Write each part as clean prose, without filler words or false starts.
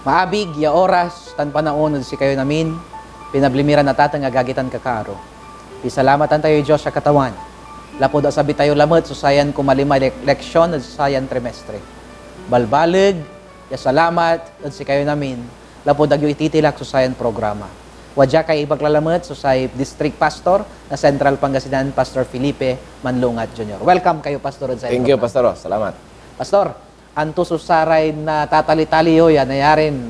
Maabig, ya oras, tan panahon, si kayo namin, pinablimiran na tatang agagitan kakaro. Pisalamatan tayo, Diyos, sa katawan. Lapod asabi tayo lamot, susayan kumalima leksyon, at susayan trimestre. Balbalig, ya salamat, at si kayo namin, lapod agyo ititilak, susayan programa. Wadya kay ibaglalamat, susay District Pastor, na Central Pangasinan, Pastor Felipe Manlungat Jr. Welcome kayo, Pastor. Thank you, Pastor Ross. Salamat. Pastor, anto susaray na tatali-tali yan, nayarin,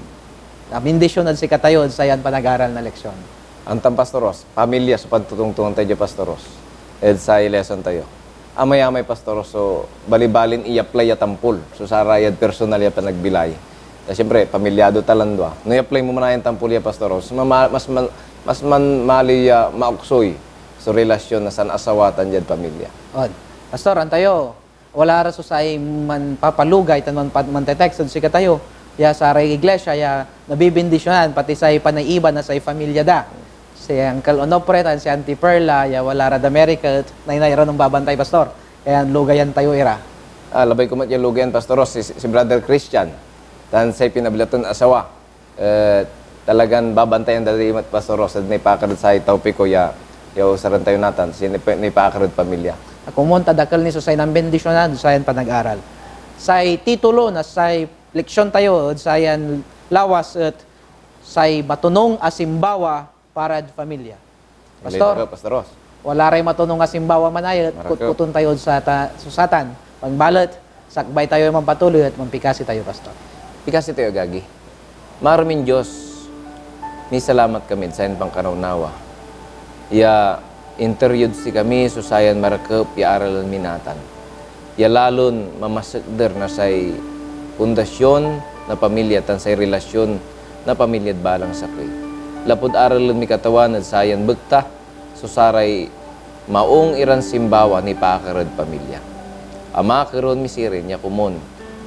bendisyon at sikatayon sa yan panag-aral na leksyon. Antam, Pastor Ross, pamilya sa pagtutungtungan tayo, Pastor Ross. Ed sa lesson tayo. Amay-amay, Pastor Ross, so balibalin i-apply atampul. So sarayad personal ya panagbilay. Siyempre, pamilyado talandwa. No i-apply mo man yung tampul ya, Pastor Ross, mas mali ya mauksoy so relasyon na san asawatan dyan pamilya. On. Pastor, antayo, wala ra susay man papalugay tan man text si katayo ya sa iglesia ya nabibindisyonan pati sa panaiban na sa pamilya da si Uncle Onofre tan si Auntie Perla ya wala ra da America nay ra nung babantay, Pastor, kaya lugayan tayo ira. Labay ko mat yung lugayan, Pastor Ross, si Brother Christian tan say pinabilaton asawa talagang babantayan dali mat, Pastor Ross, at naipakarod sa tawpiko ya usaran tayo natan si naipakarod pamilya. Kumunta dakal ni susay ng bendisyonan sa yan panag-aral. Say titulo na say leksyon tayo sayan lawas at say batunong asimbawa para sa pamilya. Pastor, Pastor Ross. wala ray matunong asimbawa manayat, kutkuton tayo sa susatan. Pagbalat, sakbay tayo mampatuloy at mampikasi tayo, Pastor. Pikasi tayo, Gagi. Maraming Diyos, may salamat kami sa pang kanaunawa. Interviewed si kami, susayan marakap, aralan minatan. Lalon mamasagder na say pundasyon na pamilya, tan say relasyon na pamilya at balang sakri. Lapod aralan mi katawan at sayan bukta, susaray maong iran simbawa ni pakarad pamilya. Ama karon mi sirin, ya kumon,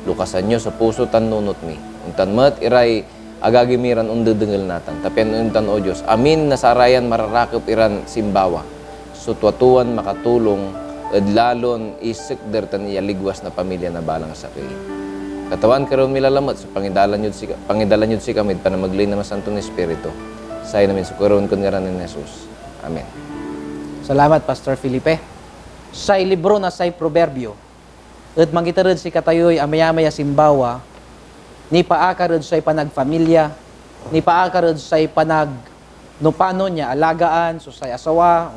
lukasan nyo sa puso tan nunot mi. Untan mat iray agagimiran undudengel natan. Tapian untan o Diyos, amin na sarayan mararakap iran simbawa. Sutwatuan makatulong at lalon isik dertan iyaligwas na pamilya na balang sakay. Katawan karon milalamat sa pangidalan yun si kamid para maglin na masantong Espiritu. Say namin sukaroon kun ngaran ni Jesus. Amen. Salamat, Pastor Felipe. Say libro na say proverbio. At mangitarod si katayoy amaya-maya simbawa, ni paakarod say panagfamilya, ni paakarod say panag no paano niya alagaan so say asawa.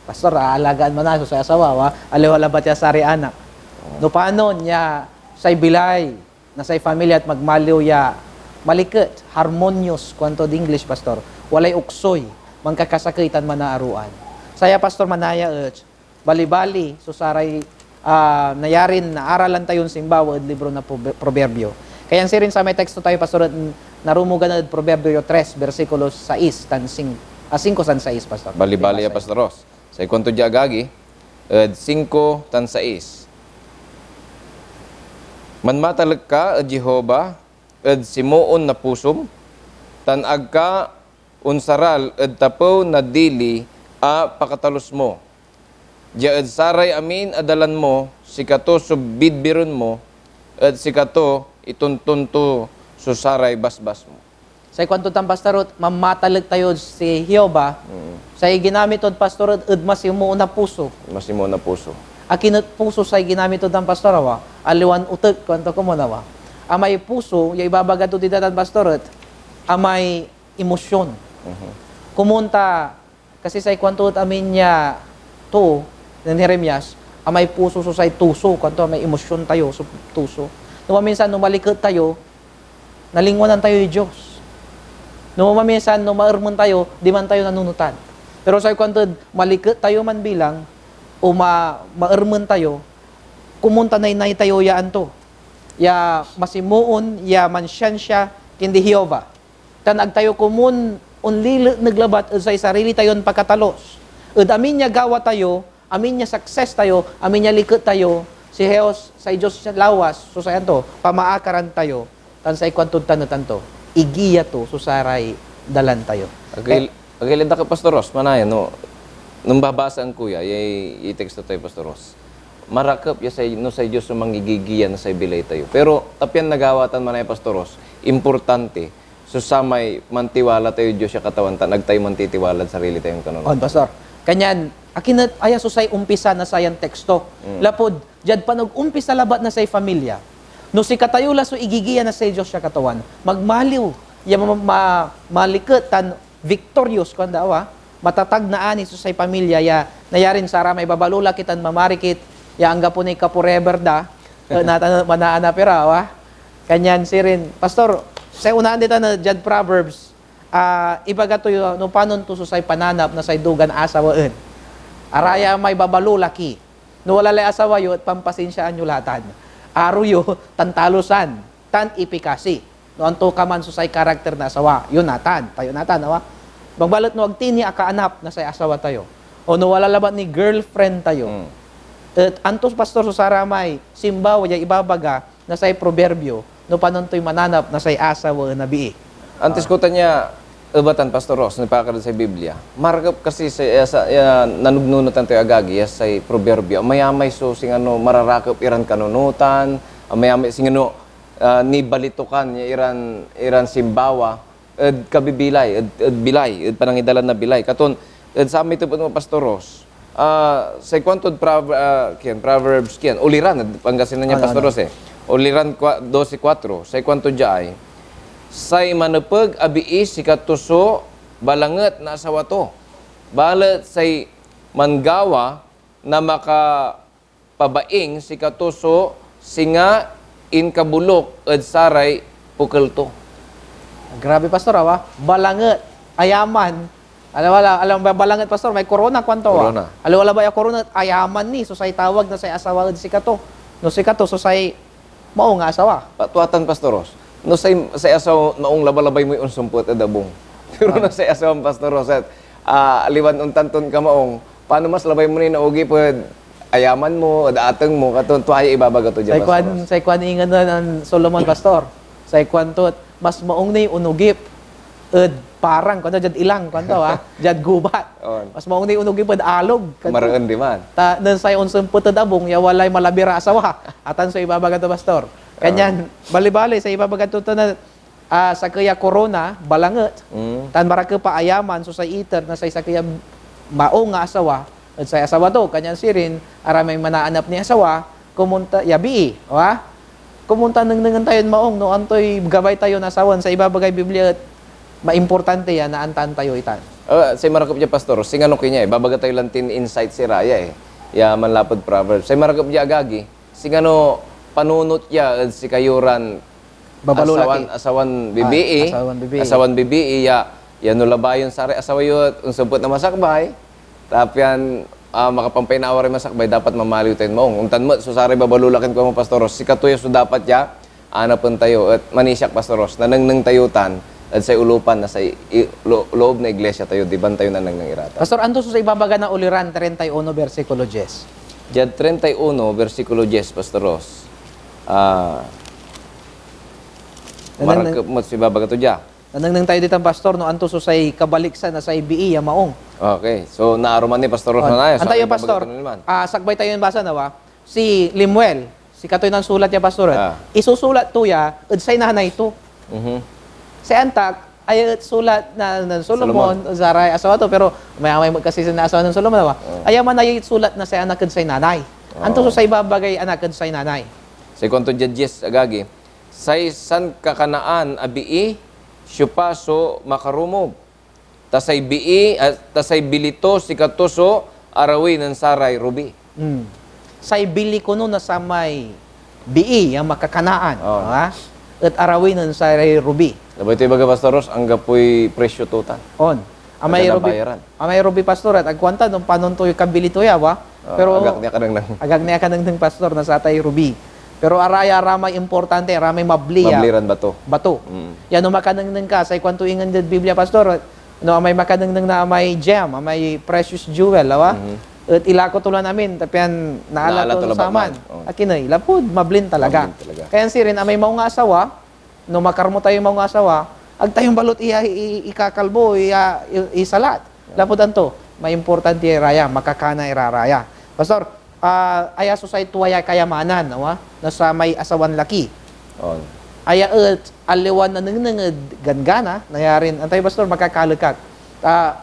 Pastor, aalagaan mo na so say asawa, wa? Aliwala ba tiya sari anak? No paano niya say bilay na say pamilya at magmaliw ya maliket, harmonious, kwanto di English, Pastor. Walay uksoy, mangkakasakitan manaaruan. Saya, Pastor, manaya bali-bali, so saray nayarin na aralan tayon simbawa at libro na proverbio. Kaya sirin sa may teksto tayo, Pastor, narumugan na proverbio 3, versikulos 6, tan 5 tan 6, Pastor. Bali-bali ya, Pastor Ross. Sa ikonto di agagi, 5 tan 6. Manmatalag ka, Jehova, simuon na pusum, tan agka unsaral, tapaw na dili, pakatalos mo. Diya saray amin adalan mo, sikato subbidbiron mo, sikato ituntunto susaray basbas mo. Sa kwanto tan, Pastor, mamatalag tayo si Jehova, sa ginamit od, Pastor, masimuon na puso. Masimuon na puso. Akin puso sa ginamit od ng Pastor, aliwan utek, kwanto ko mo na, amay puso, yung ibabagad to dito tan, Pastor, amay emosyon. Kumunta, kasi sa kwanto amin niya to, ng Jeremias, amay puso so sa tuso, kwanto may emosyon tayo, so tuso. Nung minsan, nung malikot tayo, nalingwanan tayo yung Diyos. Nung minsan, nung maarmon tayo, di man tayo nanunutan. Pero sa kwanto, malikot tayo man bilang, o maarmon tayo, kumunta na inay tayo yaan to. Ya masimuon, ya mansyansya, kindi Jehova. Tanag tayo kumun, unli naglabat, sa sarili tayon pagkatalos. Ud amin niya gawa tayo, amin niya success tayo, amin niya likot tayo, si Heos, sa Diyos lawas, so sa to, pamaakaran tayo, tan sa ikwantud tanto, igiya to, susaray, dalan tayo. Agilid ka, Pastor Ross, manaya, no? Nung babasa ang kuya, i-text tayo, Pastor Ross. marakap ya say no say Dios mangigigiyan na say bilay tayo. Pero tapyan nagawatan man ay pastoros, importante so sa may mantiwala tayo Dios ya katawan ta nagtayo mantitiwala sa sarili tayong kanon. On, pastor. Kanyan, akin aya susay umpisa na sayan teksto. Lapod, jad panog umpisa labat na say familia. No si katayula so igigiya na say Dios siya katawan. Magmaliw, ya maliket tan victorious kanda wa. Matatag na ani so say pamilya ya nayarin sara may babalula kitan mamarikit ya angga po ni kapureber da manaana pera wa. Kanyan sirin, pastor, sa unahan dito na jad Proverbs, ibaga to yung no panon to say pananap na say dugan asawaan. Araya may babalulaki. No wala lay asawa yo at pampasinsyaan yulatan. Aruyo tantalusan, tan ipikasi. No anto ka man so say karakter na asawa, yun natan, tayo natan awa. Magbalot no agtini akaanap na say asawa tayo. O no wala labat ni girlfriend tayo. At antos pastor so saramay simbaw ya ibabaga na say proverbio no panon to'y mananap na say asawa na bii. Antes ko tanya ebatan Pastor Ross napakad sa Biblia. Maragap kasi sa nanugnunutan tayo agagi sa proverbio. Mayamay so sing ano mararakap iran kanunutan, mayamay sing ano ni balitukan iran simbawa ed kabibilay ed bilay ed panangidalan na bilay. Katon ed sa amin ito po Pastor Ross. Sa kwantod Proverbs kian uliran pangasinan niya Pastor Ross Uliran 12:4 sa kwanto diay say manepeg abii si katuso balanget na asawa to. Balet say manggawa na makapabaing si katuso singa in kabulok ed saray pukul to. Grabe pastor awa, balanget, ayaman. Alam ba balanget pastor, may corona kwanto wa. Corona. Wala ba ya corona ayaman ni so say tawag na say asawa ed si kato. No si kato so say mao nga asawa. Patuatan Pastoros. No say asawa maong labalabay mo unsumpot edabong. Pero no say asawa Pastoros at aliwan untanton ka maong paano mas labay mo ni naugi pud ayaman mo daateng mo katon tuay ibabaga to diyan Pastoros. Say kwan ingan ang Solomon pastor. Say kwan tot mas maong ni unugip ed parang kanto jad ilang kanto ha jad gubat. Mas maong ni unugip ed alog Maraen di man. Ta nan say unsumpot edabong ya walay malabira asawa. Atan so ibabaga to pastor. Kanyan, bali-bali sa ibabagat to na sa kaya corona, balanget. Tan maraka pa ayaman, so sa iter na sa kaya maong nga asawa, at sa asawa to, kanyan sirin, aramay manaanap ni asawa, kumunta, yabi, wa? Kumunta nang tayo maong, no, antoy gabay tayo na asawan, sa ibabagay Biblia, at maimportante yan, naantaan tayo itan. Say marakop niya Pastor, singano kinya babaga tayo lang tin insight si Raya ya manlapod Proverbs. Say marakop niya agagi, singano panunot ya si kayuran Babalulaki. asawan bibii asawan bibii ya nulabayon sare asawa yut unsubot na masakbay tapyan makapampay na awari masakbay dapat mamaliw tayo maong untan mo so sare babalulakin ko mo Pastoros si katuya so dapat ya anapon tayo at manisyak Pastoros nanang tayutan at sa ulupan na sa loob na iglesia tayo diban tayo nanang irata. Pastor, anto sa ibabaga na uliran 31 versikulo 10. Diyan 31 versikulo 10 Pastoros. Marakap mo si babaga to dya. Nanang tayo ditang pastor no anto so say kabaliksan na sa IBE ya maong. Okay. So naaruman ni Pastor Ronayo. Antayo pastor. Sagbay tayo yung basa nawa. Si Limuel, si katoy nang sulat ya pastor. Isusulat to ya ed say nanay to. Si Antak ay sulat na ng Solomon, Zaray asawa to pero may kasi na asawa ng Solomon nawa. Ayaman ay sulat na say anak ed say nanay. Anto so say babagay anak ed say nanay. Sa konto judges agagi, say san kakanaan abii, syupaso makarumog. Tasay bii, tasay bilito si katuso, arawi ng saray rubi. Say bili ko no na sa may bii, ang makakanaan. At arawi ng saray rubi. Labay ito baga Pastoros, ang gapoy presyo total. Amay rubi pastor at agkwanta nung panon to yung kabili to ya, wa? Pero agak niya ka ng pastor na sa tay rubi. Pero araya ramay importante, ramay mabliya. Mabliran Bato. Yan no makanang ka sa kwanto ingan din Biblia pastor. No may makanang na may gem, may precious jewel, awa. At ilako tulan namin, tapian naala to saman. Akinay, lapud mablin talaga. Kaya sirin may maong asawa, no makarmo tayo maong asawa, ag tayong balot ikakalbo, isalat. Lapud anto, may importante raya, makakana iraraya. Pastor, aya susay tuwaya kayamanan, awa, na sa may asawan laki. On. Aya aliwan na nangangad gangana, nayarin, antay pastor, makakalukak.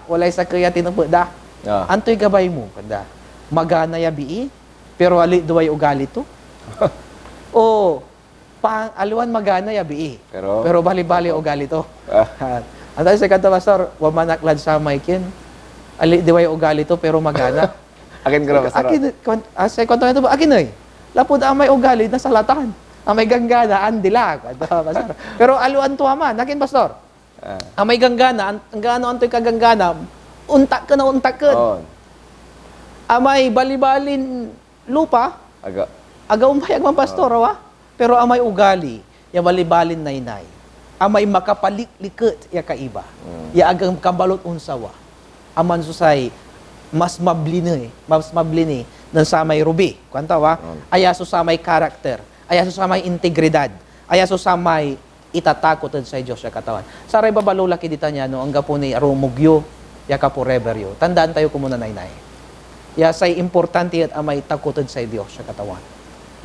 Walay sa kaya tinupo da. Ah. Antoy gabay mo, kada. Magana ya bii, pero ali duway ugali to. O, aliwan magana ya bii. Pero bali-bali ugali to. Antay sa kanta pastor, wamanaklad sa maikin. Ali duway ugali to, pero magana. Akin ko na, pastor. Sa kwento nito ba, akin eh. Lapod amay ugali na salatan. Amay ganggana, andilag. Pero aluan to aman, akin pastor. Amay ganggana, ang gaano antoy kaganggana, untak ka na untak ka. On. Amay bali-balin lupa, aga umayag man pastor, wa? Pero amay ugali, ya bali-balin naynay. Amay makapalik-likit, ya kaiba. Ya agang kambalot unsawa. Aman susay, mas mablini ng samay rubi. Kwanta wa? Ayaso sa may karakter, ayaso sa may integridad, ayaso sa may itatakotan sa Diyos sa katawan. Saray babalula kidita niya no, ang gapo ni arumugyo, yaka po reveryo. Tandaan tayo kumuna naynay. Ya say importante at amay takotan sa Diyos sa katawan.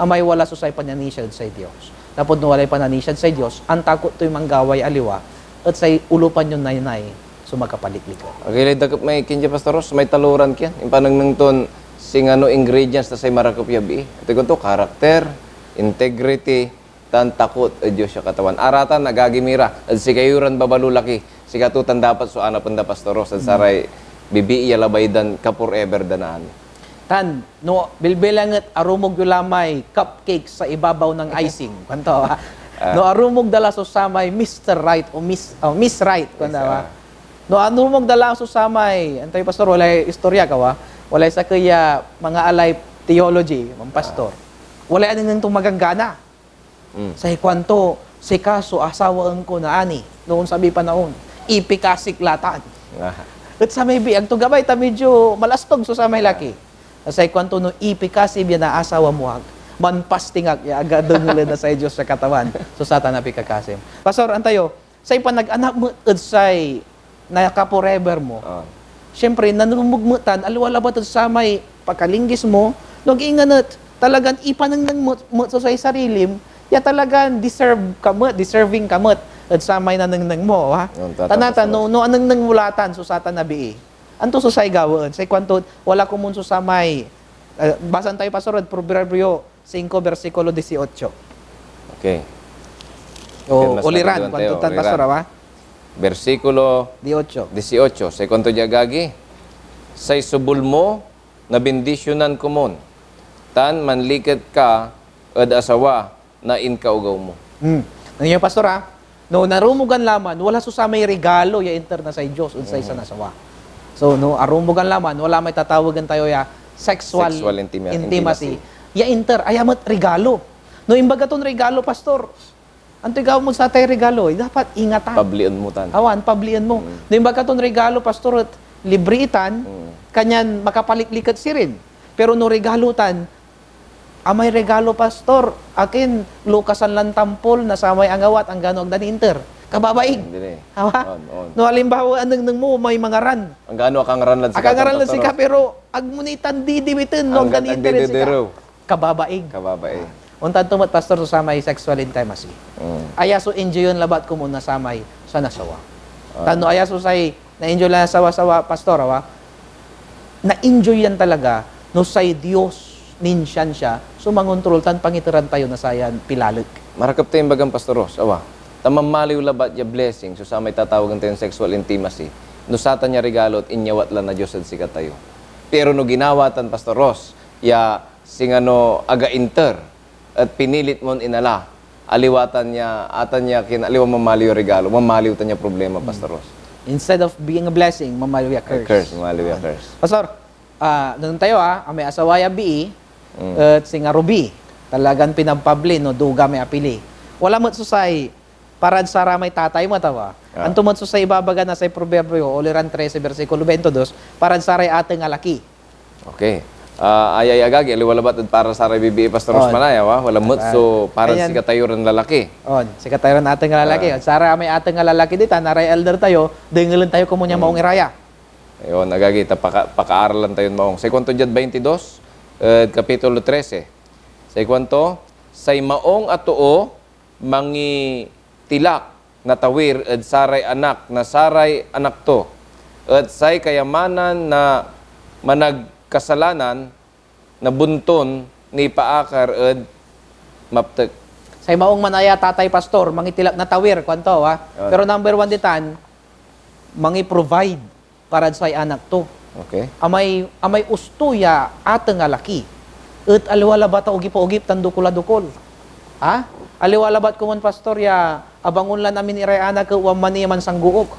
Amay wala susay panyanisyan sa Diyos. Tapos no walay panyanisyan sa Diyos, ang takot to'y manggaway aliwa, at say ulupan yung naynay, sumakapaliklikot. Okay, dagap may kinja pastoros, may taluran kyan. Yung panang nang ton, sing ano ingredients na say marakop yabi. Ito ko to, karakter, integrity, tan takot at Diyos sa katawan. Aratan, nagagimira, at si kayuran babalulaki, si katutan dapat so ana panda pastoros, at saray, bibi iyalabay dan ka forever danaan. Tan, no, bilbilangat arumog yung lamay cupcake sa ibabaw ng icing. Kanto, no, arumog dala so samay Mr. Right o Miss Right. Kanto, no, arumog dala so samay, antay pastor, walay istorya ka wa? Walay sa kaya mga alay theology, mga pastor. Walay aning nang tumaganggana. Sa kwanto, si kaso asawaan ko na ani, noon sabi pa naon, ipikasik latan. At sa may biag, to gabay, ta medyo malastog so sa may laki. Sa kwanto no ipikasi biya na asawa mo manpastingag ya agadungulan na sa Diyos sa katawan. So satan na pikakasim. Pastor, antayo, say panag-anak mo say na ka-forever mo. Siyempre, nanumugmutan, aliwalabat sa may pagkalinggis mo, nag-inganat, talagang ipanang mo sa sarilim, ya talagang deserving kamot at sa may nanang mo, ha? Tanata, no anang mulatan, so satan na bii. Anto so say gawon, say kwanto, wala kumun so sa may, basan tayo pastor, Proverbio 5, versikulo 18. Okay. O uliran, kwanto tan pastor, ha? Versikulo 18. 18. Say kwanto jagagi, say subul mo, na bendisyonan kumon, tan manlikat ka, ad asawa, na inkaugaw mo. Nangyay pastor, ha? No, narumugan laman, wala so sa may regalo, ya enter na sa Diyos, sa isa nasawa. So, no, arumugan laman, wala may tatawagan tayo ya sexual intimacy. Ya enter, ayamat regalo. No, imbaga ton regalo, pastor. Anto'y gawin mo sa tayo regalo, dapat ingatan. Pablian mo tan. Awan, pablian mo. No, imbaga ton regalo, pastor, at libritan, kanyan makapaliklikat si rin. Pero no regalo tan, amay regalo, pastor, akin, lukasan lang tampol, nasamay ang awat, ang gano'ng dan inter. Kababaig. Hawa? No, halimbawa, anong mo, may mga ran. Ang gaano akang ranlan si Akang ranlan si ka, pero agmunitan didibitin, no, ganiter si ka. Kababaig. Kababaig. Untan tumat, pastor, sa may sexual intimacy. Ayaso enjoy yun labat ko muna sa may sa nasawa. Tano, ayaso say, na-enjoy lang sawa-sawa, pastor, hawa? Na-enjoy yan talaga, no, say Diyos, ninsyan siya, sumangontrol, tan pangitiran tayo na sayan, pilalig. Marakap tayo bagang pastoros, awa. Tamamaliw labat ya blessing, so sa may tatawagan tayo sexual intimacy, no satan niya regalo at inyawat lang na Diyos at sikat tayo. Pero no ginawatan, Pastor Ross, ya sing ano aga-inter, at pinilit mo inala, aliwatan niya, atan niya, aliwa mamaliw regalo, mamaliw ta niya problema, Pastor Ross. Instead of being a blessing, mamaliw ya curse. Mamaliw ya curse. Pastor, nung tayo may asawaya bii, at singa rubi, talagang pinampabli, no, duga may apili. Wala mo susay, para sa ramay tatay mo tawa. Ang tumanso sa ibabaga na sa Proverbio, uliran 13, versikulo 22, para sa ray ating alaki. Okay. Ayay agagi, aliwalabat para sa ray bibi Pastor Ross Manaya, wala mo, so para si katayuran lalaki. Si katayuran ating lalaki. Sa ramay ating lalaki dita, naray elder tayo, dingilan tayo kumunya maong iraya. Ayun, agagi, paka-aaralan tayo maong. Sa kwento dyan 22, Kapitulo 13. Say kwanto, say maong atuo, mangi tilak na tawir, ed saray anak, na saray anak to. At say kayamanan na managkasalanan, na bunton, ni paakar, ed maptek. Say maong manaya tatay pastor, mangitilak na tawir, kwanto ha. Pero number 1 ditan, mangi-provide para sa anak to. Okay. Amay ustuya ateng nga laki. At aliwala ba ta ugip-ugip tan dukula-dukol. Ha? Aliwala ba't kuman pastor ya abangon lang namin iray anak ko man niya man sangguok.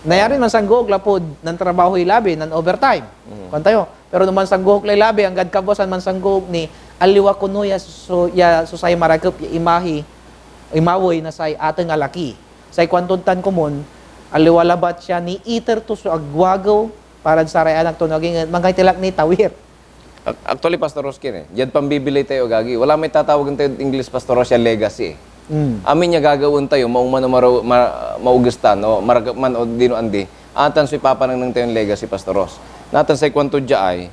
Nayari man sangguok lapod ng trabaho ilabi ng overtime. Kantayo. Pero naman sangguok labi ang gadkabosan man sangguok ni aliwa kuno ya susay marakop ya imawoy na say ateng nga laki. Say kwantuntan kumon aliwala ba't siya ni iter to so agwagaw para sa ray anak to naging mangaitilak ni tawir. Actually, Pastor Roskin, diyan pambibili tayo gagi. Wala may tatawagan tayo English Pastor Rosya legacy. Amin niya gagawin tayo, mauman o maugistan, o maragman o dino andi. Atan si Papa nang tayo legacy, Pastor Ros. Natan sa kwanto dya ay,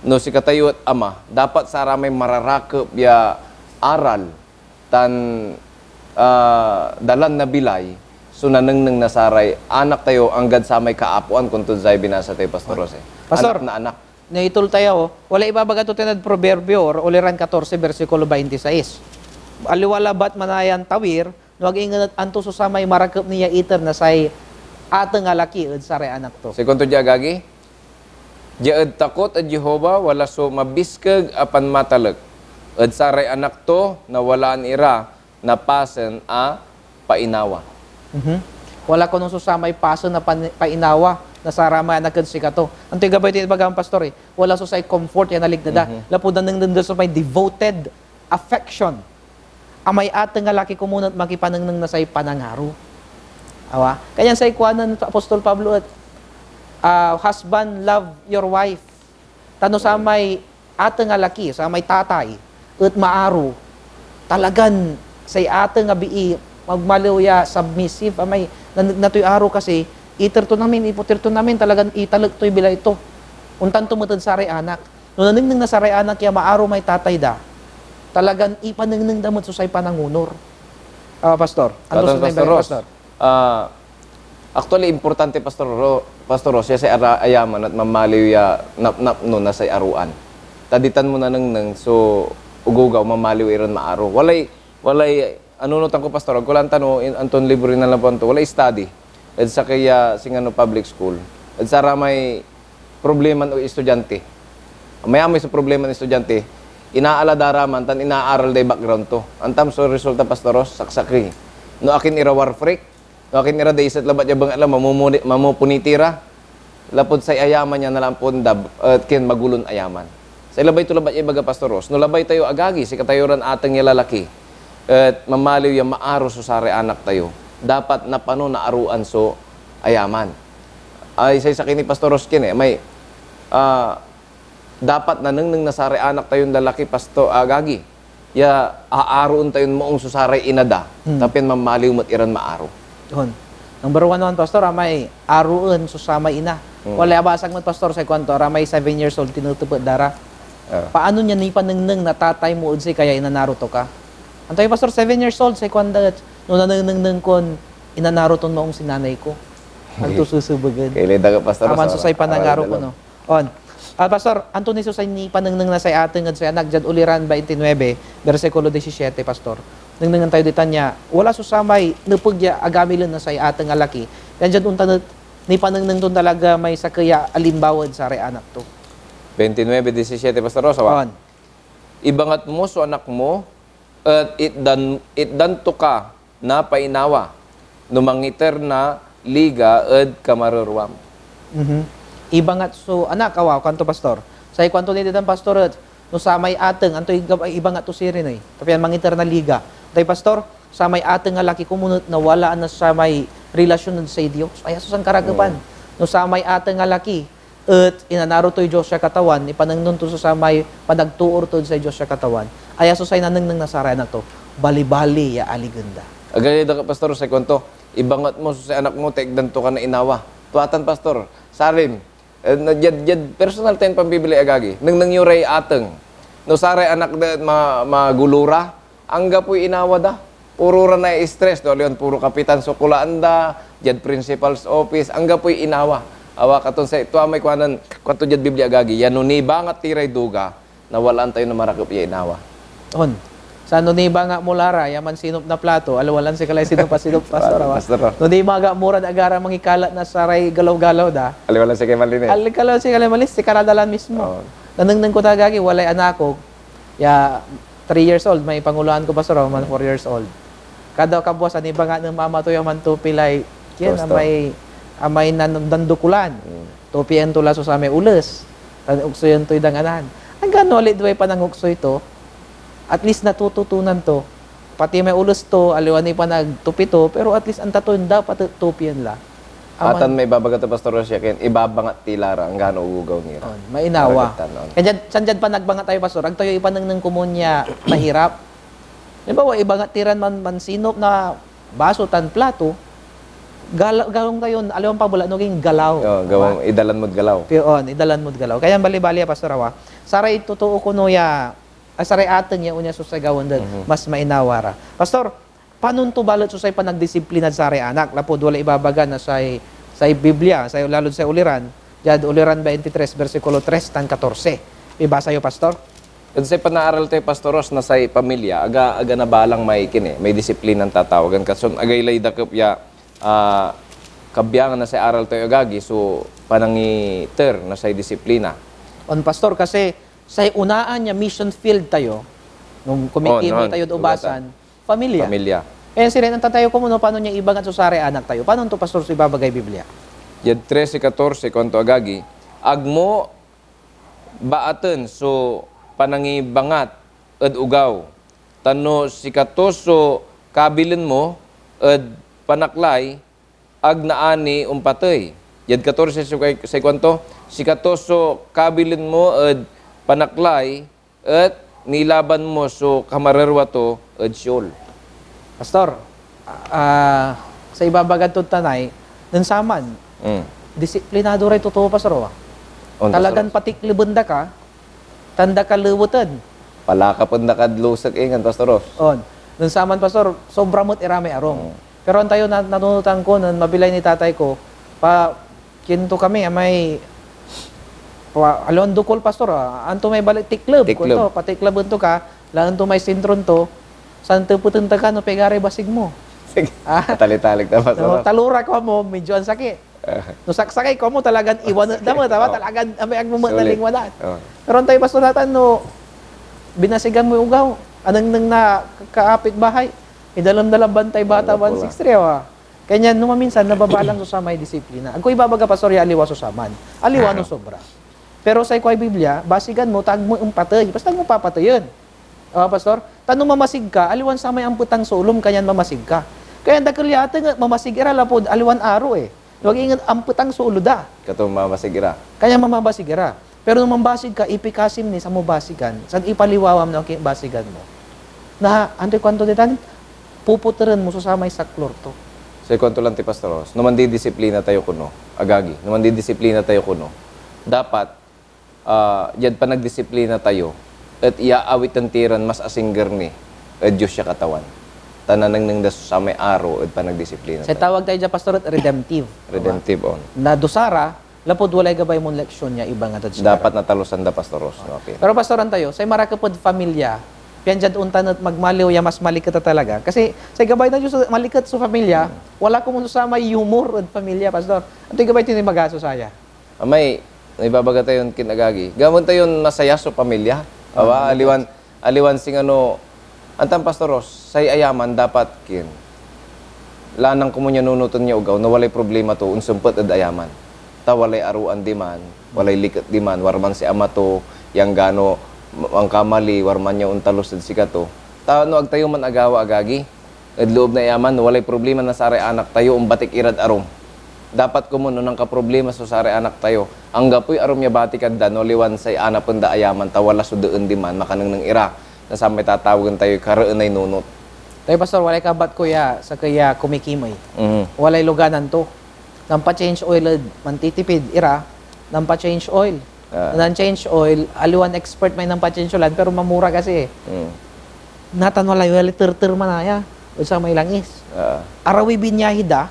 no si katayo at ama, dapat sa aramay mararakop ya aral, tan dalan na bilay, so nanang nasaray, anak tayo, anggad sa may kaapuan kung tunzay binasa tayo, Pastor Ros. Pastor, anak na anak. Na itul tayo, wala ibabaga to tinad proverbio or uliran 14 versikulo 26. Aliwala ba't manayan tawir, nuwag ingat anto susamay marakap niya iter na say ateng nga laki ed saray anak to. Sekunto dya gagi, diyaed takot at Jehova wala so mabiskag apan matalag. Ed saray anak to na walaan ira na pasen a painawa. Wala ko nung susamay paso na painawa na sarama na si kato. Ang tigabay ti bagang pastor wala so say comfort yan naligdada. Lapudan nang nando so may devoted affection. Amay ateng nga laki ko muna at makipanang na say panangaro. Awa. Kaya say kuanan Apostol Pablo at husband love your wife. Tano sa may ateng nga laki, sa may tatay, at maaro. Talagan say ateng nga bii magmaluya submissive amay natoy aro kasi iterto namin, iputirto namin, talagang italag to'y bila ito. Untan tumutad sa ray anak. Nung naningning na sa ray anak, kaya maaro may tatay da, talagang ipaningning damot so say panangunor. Pastor, ano sa Pastor Ros, actually, importante, Pastor Ros, siya sa ayaman at mamaliw ya no na say aruan. Taditan mo na nang so ugugaw, mamaliw iron maaro. Walay, anunutan ko, Pastor, kulang tanong, Anton Libre na lang po ito, walay study. At sa kaya singano public school. At sa may problema o estudyante. May sa problema ng estudyante, inaaladaraman, tan inaaral day background to. Antam so resulta pastoros, saksakri. No akin ira war freak, no akin ira day isat labat yabang alam, mamupunitira. Lapod say ayaman niya nalampon dab, at kin magulon ayaman. Sa labay to labat ibaga pastoros, no labay tayo agagi, si katayuran atang lalaki. At mamaliw yung maaro so sare anak tayo. Dapat na pano na aruan so ayaman. Ay say sa kini Pastor Roskin may dapat na nang nasari anak tayong lalaki pasto agagi. Ya aaruon tayon moong susaray inada. Tapin mamaliw mat iran maaro. Yun. Number 1 naman pastor, may aruon susama ina. Wala abasag mo pastor sa kwanto, may 7 years old tinutupod dara. Paano niya ni panengneng na tatay mo udsay kaya inanaruto ka? Antay pastor 7 years old sa kwanda no nanengneng kon inanaruton moong sinanay ko. Anto susubagan. Kailan daga pastor. Aman susay panangaro ko no. On. Pastor, anto ni susay ni panengneng na say ating at say anak jad uliran 29 bersikulo 17 pastor. Nengnengan tayo ditanya, wala susamay nepugya agamilon na say ating alaki. Yan jad unta ni panengneng ton talaga may sakaya alimbawad sa re anak to. 29:17 pastor Rosa. Ibangat mo so anak mo at itdan to ka na painawa numangiter na liga ed kamarurwam. Ibangat so anak awa kanto pastor. Say kwanto ni ditan pastor no samay ateng anto ibangat to sirin Tapi mangiter na liga. Tay pastor samay ateng nga laki kumunot na wala na sa may relasyon sa Dios. Ay susan karagapan. No samay ateng nga laki at inanaro to'y Diyos sa katawan, ipanangnon to sa may panagtuor to sa Diyos sa katawan, ay aso sa'y nanang nasaray na to, bali-bali ya aliganda. Agayda ka, Pastor, sa kwento, ibangat mo sa anak mo, taigdan to ka na inawa. Tuatan, Pastor, salim, Jad personal ten pambibili agagi. Nang nangyuray ateng. No saray anak da magulura, angga po inawa da. Puro ra na stress do leon puro kapitan sukulaan da, jad principal's office, angga po inawa. Awa katon sa ito may kuanan kwato jad Biblia agagi. Yan ni bangat tiray duga na walaan tayo na marakop ya inawa. On. Sa no ni ba nga mulara, yaman sinop na plato, alawalan si kalay sinop pa sinop pastor. Pastor. No di maga mura na agara mangikalat na saray galaw-galaw da. Aliwala sa kay Malin. Alikalaw si kalay malis, si karadalan mismo. Oo. Nanang ko tagagi, walay anak ko. Ya, 3 years old, may pangulaan ko pastor, man 4 years old. Kada kabuas, ani ba nga ng mama to yung man tupilay, yan, Gusto. amay nandukulan. Tupian tula so sa may ules. Ukso yun to'y danganan. Ang ganolit duway pa ng ukso ito, at least natututunan to. Pati may ulos to, aliwan pa nagtupi to, pero at least ang taton dapat tupian la. Atan may babagat ta Pastor Rosia ken ibabangat tilara ang gano ugaw nira. Mainawa. Maragatan, on. Kaya saan dyan pa nagbangat tayo, pastor? Ang tayo ipanang ng kumunya mahirap. Halimbawa, ibangat tiran man sinop na baso tan plato, galong tayo, aliwan pa bula, naging galaw. Gawang idalan mo't galaw. Piyon, idalan mo galaw. Kaya bali-bali, pastor awa, saray totoo ko no ya, saray ateng ya unya susagawan din, mas mainawara. Pastor, paano to balot susay pa nagdisiplina sa saray anak? Lapod wala ibabaga na sa Biblia, sa lalo sa uliran, jad uliran 23 versikulo 3 tan 14. Ibasa yo, pastor? Kasi sa panaaral tayo Pastoros na sa pamilya, aga na balang may kini, may disiplinang tatawagan. Kasi agay lay dakop ya kabyangan na sa aral tayo agagi, so panangiter na sa disiplina. On, pastor, kasi sa unaan niya mission field tayo, nung kumikimo noon, tayo ubasan, pamilya. Pamilya. Kaya sila nang tatayo ko muna, paano niya ibangat sa sari anak tayo? Paano to, pastor, sa ibabagay Biblia? Yad 13-14 konto agagi, agmo baaten so panangibangat ed ugaw. Tano si katoso kabilin mo ed panaklay ag naani umpatay. Yad 14 sa kwento, si katoso kabilin mo ed panaklay at nilaban mo so kamarerwa to ed syol. Pastor, sa ibabagad to tanay, nansaman, disiplinado rin totoo, pastor. Talagang patiklibanda ka, tanda ka lubutan. Palakapon na kadlusag ingan, Pastoros. On. Nansaman, pastor, sobra mo't irami arong. Pero ang tayo nanunutan ko, nang mabilay ni tatay ko, kinto kami, may alon dukol, pastor, anto may balik tiklub. Tiklub. Patiklub to ka, lang to may sintron to, saan to putunta ka, no pegare basig mo. Sige, tali-talik na, No, Pastoros. talura ko mo, medyo ang sakit. No saksakay ko mo, talagang iwan na mo, talagang may agmumat na Sulit. lingwanan. Oo. Pero ang tayo, pastor natin, no, binasigan mo yung ugaw. Anong nang nakaapit bahay? Idalam-dalam bantay bata, Wala po 163, Kanya, nung minsan, nababalang sa may disiplina. Ang ko ibabaga, pastor, ya aliwa sa saman. Aliwa no sobra. Pero sa ikuay Biblia, basigan mo, tag mo yung patay. Basta mo papatayin. Pastor, tanong mamasig ka, aliwan sa may amputang sulom, kanyan mamasig ka. Kaya dakalyate nga, mamasig ira lapod, aliwan aro Huwag ingat amputang sulo da. Katong mamasigira. Kaya mamabasig ira. Pero nung mambasig ka, ipikasim ni sa mabasigan, saan ipaliwawam na basigan mo. Na, ante kwanto ditan, puputeren mo sa may saklor to. Sa kwento lang ti Pastoros, naman di disiplina tayo kuno, agagi, naman di disiplina tayo kuno. Dapat, yan pa nagdisiplina tayo, at iaawit ang tiran mas asingger ni, at Diyos siya katawan. Tananang nang daso sa may araw, at pa nagdisiplina Sa tayo. tawag tayo dyan, pastor, redemptive. Redemptive on. Na dosara, lapod walay gabay mong leksyon niya, iba nga to. Dapat natalusan da Pastoros. Okay. Pero pastoran tayo, sa marakapod familia, piyan dyan untan at magmaliw ya mas malikat talaga. Kasi sa gabay na Diyos malikat sa familia, wala ko muna sa may humor at familia, pastor. Ang gabay tinay magaso saya. May ibabaga tayo kinagagi. Gamon tayo masaya sa pamilya. Awa, aliwan sing ano, antang Pastoros, say ayaman dapat kin. Lanang kumunya nunutan niya ugaw, na walay problema to, unsumpot at ayaman. Ta walay aruan di man, walay likat di man, warman si ama to, yang gano, ang kamali, warman niya untalos at sikato. Ta no ag tayo man agawa agagi, at loob na yaman, walay problema na sa anak tayo, batik irad arom. Dapat ko mo nang kaproblema sa sari anak tayo. Ang gapoy arom niya batik kadda, no liwan say anak panda ayaman, ta wala sudoon di man, makanang nang ira, na sa may tatawagan tayo, karoon ay nunot. Tayo pastor, walay kabat kuya sa kaya kumikimay. Mhm. Walay luganan to. Nang pa-change oil, mantitipid, ira, nang pa-change oil. Nang change oil, aliwan expert may nang pa-change oil, pero mamura kasi. Natan wala yung ter manaya, sa may langis. Arawi binyahida,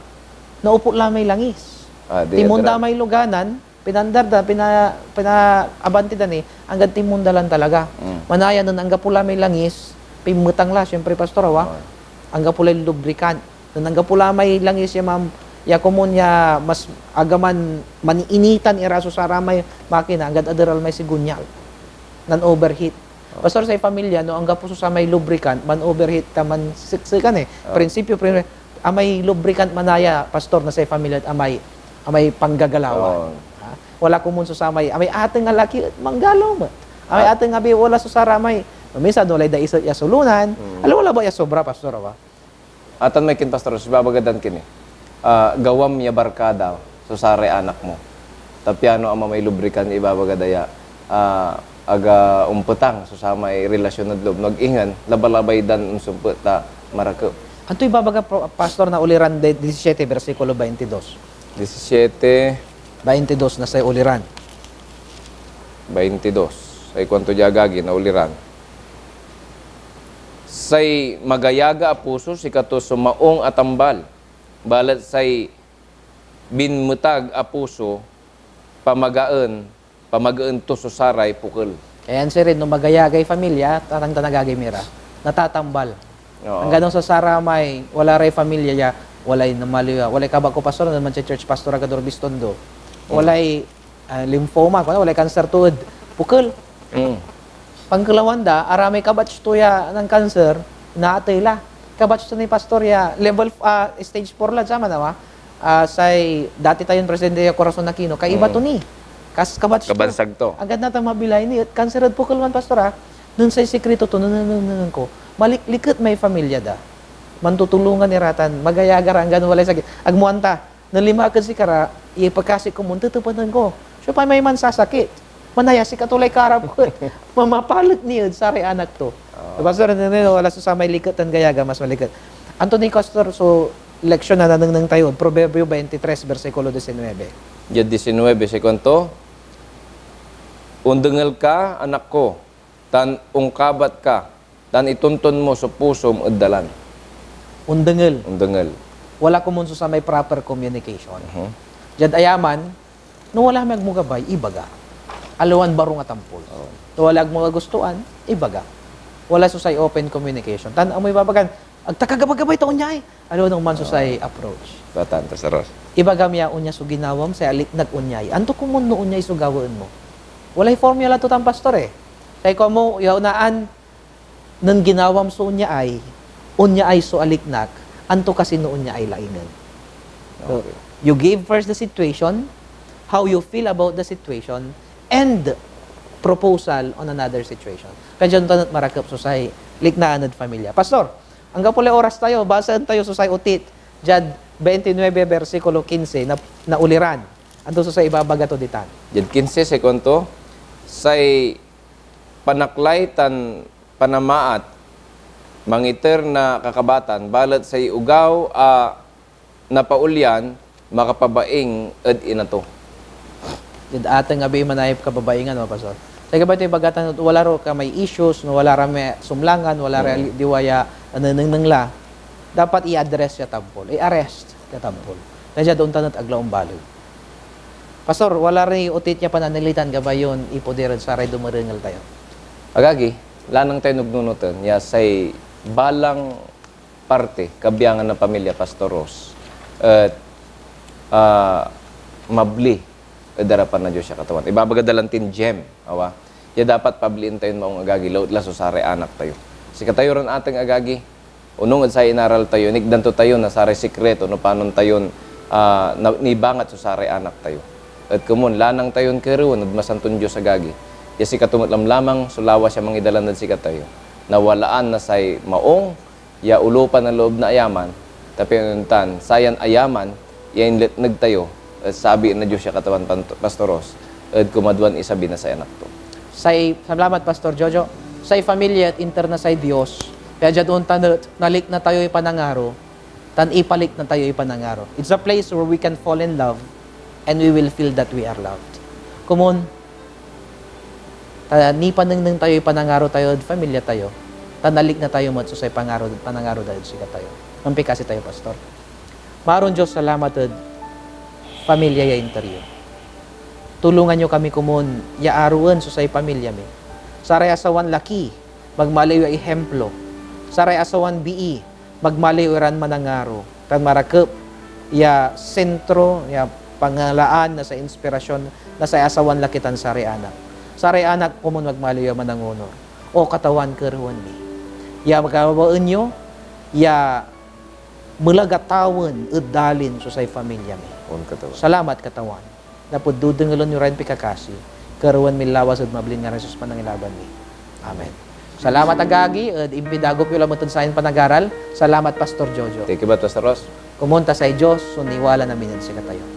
naupo lang may langis. Timunda may luganan, pinandarda, abantida ni, hanggang timunda lang talaga. Manaya nun, hanggang pula may langis, pimutang la, syempre pastor, hanggang pula yung lubricant. Nun hanggang pula may langis, ma'am, ya kumun ya mas agaman maniinitan iraso sa ramay makina hanggang adaral may sigunyal nan overheat. Pastor sa pamilya no ang gapuso sa may lubricant man overheat ta man siksikan prinsipyo amay lubricant manaya pastor na sa pamilya amay panggagalawan. Wala kumun sa may amay ating nga laki manggalaw mo. Amay ating nga wala sa saramay. Minsan walay da isa ya sulunan. Alam wala ba ya sobra pastor ba? Atan may kin pastor babagadan kini. Gawam ya barkada so sare anak mo. Tapiano ama may lubricant ibabagadaya. Aga umputang so sa may relasyon na loob nag-ingan labalabay dan unsumput ta marakep. Anto ibabaga pastor na uliran 17 bersikulo 22. 17 22 na sa uliran. 22 ay kwanto jagagi na uliran. Say magayaga a puso si kato sumaong atambal. Balat say binmutag a puso pamagaan to so saray pukul. Ayan si rin, nung magayagay pamilya, tatang tanagagay mira, natatambal. Ang ganong sa saramay, wala ray pamilya ya, walay namaliwa, walay kabako pastor, naman sa church pastor agador bistondo, walay lymphoma, walay cancer tuod, pukul. Pangkalawanda, aramay kabatch to ya ng cancer, naatay la. Kabatch to ni pastor ya, level, stage 4 la, sama na say, dati tayong presidente ya Corazon Aquino, kaiba to ni. Kabatch to. Kabansag to. Agad na mabilay ni, cancer at pukul man pastor nun say sekreto to, nun ko, maliklikot may familia da. Mantutulungan ni Ratan, magayagar, ang ganun walay sakit. Agmuanta, nalima agad si Kara, ipagkasi ko mo, tutupanan ko. So pa may man sasakit. Manaya si katulay karap ko. Mamapalit niyo, sari anak to. Pastor, wala sa may likatan gayaga, mas malikat. Anthony Castor, so, leksyon na nanang tayo, Proverbio 23, versikulo 19. Yan 19, si kwanto, undengal ka, anak ko, tan ungkabat ka, tan itunton mo sa puso mo adalan. Undengal. Wala kumunso sa may proper communication. Jad ayaman, no wala may agmugabay, ibaga. Alawan barong atampol. No wala mga gustuan, ibaga. Wala susay open communication. Tan amoy babagan, agtakagabagabay taon niya alawan ng man susay approach. Batan, tasaros. Ibaga miya unya so ginawam sa alik nag-unyay. Anto kumun no unyay so gawin mo. Walay formula to tang pastor Kay ko mo yaunaan nang ginawam so unya ay so aliknak, anto kasi no unya ay lainan. So, you give first the situation, how you feel about the situation, and proposal on another situation. Kaya dyan tanot marakap so say liknaan at familia. Pastor, hanggang pala oras tayo, basahan tayo so say utit. Jad 29 versikulo 15 na uliran. Ando so sa ibabaga to ditan. Jad 15 sekunto say panaklay tan panamaat mangiter na kakabatan balat say ugaw napaulyan makapabaing ed inato. Jad ateng abi manayip kababaingan mo pastor. Sa ba ito bagatan wala ro ka may issues no wala ra may sumlangan wala ra diwaya nanang la. Dapat i-address siya tampol. I-arrest siya tampol. Nadya doon tanot aglaong baloy. Pastor, wala rin utit niya pananilitan ka ba yun ipoderan sa ray dumaringal tayo? Agagi, lanang tayo nagnunutan, ya say balang parte, kabiyangan ng pamilya Pastoros, at mabli, darapan na Diyos siya katawan. Ibabagadalan tin gem, awa. Ya dapat pabliin tayo maong agagi, laut laso sare anak tayo. Si katayo ron ating agagi, unong sa inaral tayo, nigdanto tayo na sare sikreto, no panon tayo nibangat sa sare anak tayo. At kumun, lanang tayon keruan, masanton Diyos agagi. Ya si katumot lamang, sulawa siya mangidalan na si katayo. Nawalaan na say maong, ya ulupan na loob na ayaman, tapi untan, sayan ayaman, yan nagtayo, at sabi na Diyos siya katawan Pastoros, at kumadwan isabi na sa anak to. Say, salamat Pastor Jojo. Say familia at interna say Diyos. Kaya dyan doon nalik na tayo ipanangaro, tan ipalik na tayo ipanangaro. It's a place where we can fall in love and we will feel that we are loved. Kumun, ni panang tayo, panangaro tayo, pamilya tayo, tanalik na tayo mat susay panangaro dahil siya tayo. Mampi kasi tayo, Pastor. Maron Diyos, salamat pamilya ya interior. Tulungan nyo kami kumun, ya aruan susay pamilya mi. Saray asawan laki, magmalayo ehemplo. Saray asawan bii, magmalayo iran manangaro. Tan marakep, ya sentro, ya pangalaan na sa inspirasyon na sa asawan lakitan saray anak. Saray anak kumun magmalayo manangunor. O katawan keruan mi. Ya magkabawaan nyo, ya mulagatawan udalin susay pamilya mi. Katawan. Salamat katawan. Napod dudungalon nyo rin pikakasi. Karuan mi lawas at mablin nga resus panangilaban mi. Amen. Salamat agagi at impidagop yung lamutan sa panagaral. Salamat Pastor Jojo. Thank you ba, Pastor Ross? Kumunta sa Diyos, suniwala namin sa katayo.